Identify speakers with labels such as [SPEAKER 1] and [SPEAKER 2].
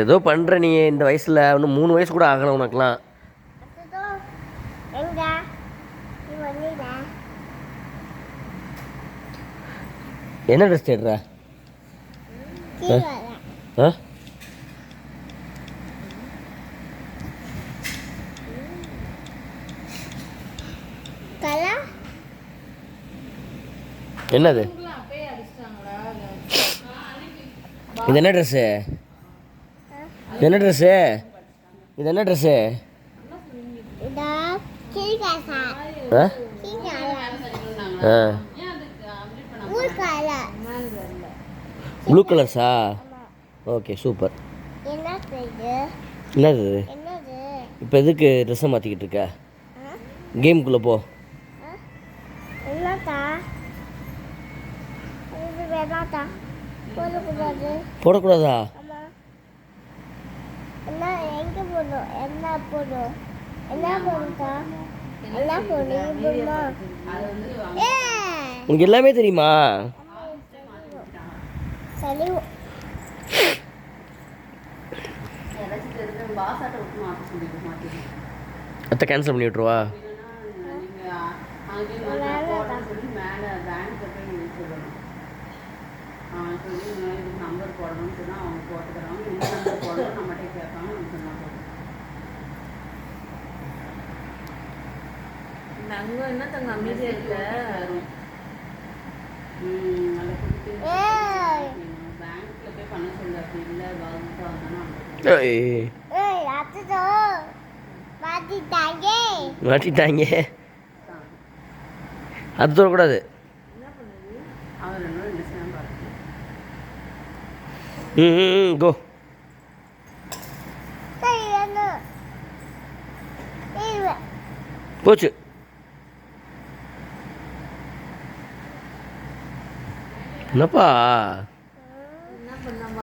[SPEAKER 1] ஏதோ பண்ணுற நீ இந்த வயசில் இன்னும் 3 வயசு கூட ஆகலை உனக்குலாம். என்ன ட்ரெஸ் தேடுற? என்னது இது? என்ன ட்ரெஸ்ஸு? இது என்ன ட்ரெஸ்ஸு? இது என்ன ட்ரெஸ்ஸு? ப்ளூ கலர்ஸா? Okay super. என்னது இப்போ எதுக்கு ட்ரெஸ்ஸை மாற்றிக்கிட்டு இருக்க? கேமுக்குள்ளே போ. போடக்கூடாதா? உனக்கு எல்லாமே தெரியுமா? அத்தை கேன்சல் பண்ணி விட்ருவா. நம்பர் போடணும்னு சொன்னால் அவங்க போட்டு தராங்க. இந்த நம்பர் போடணும் நம்மகிட்டே கேட்பாங்க. நம்ம சொன்னால் போதும். நாங்கள் என்ன தங்க அமைதியாக இருக்க நல்லா கொடுத்து பேங்க்கில் போய் பண்ண சொல்லு. அப்படி இல்லை பாதிப்பு மாட்டிட்டாங்க. அது சொல்லக்கூடாது. அவர் என்ன கோ. போச்சு. என்னப்பா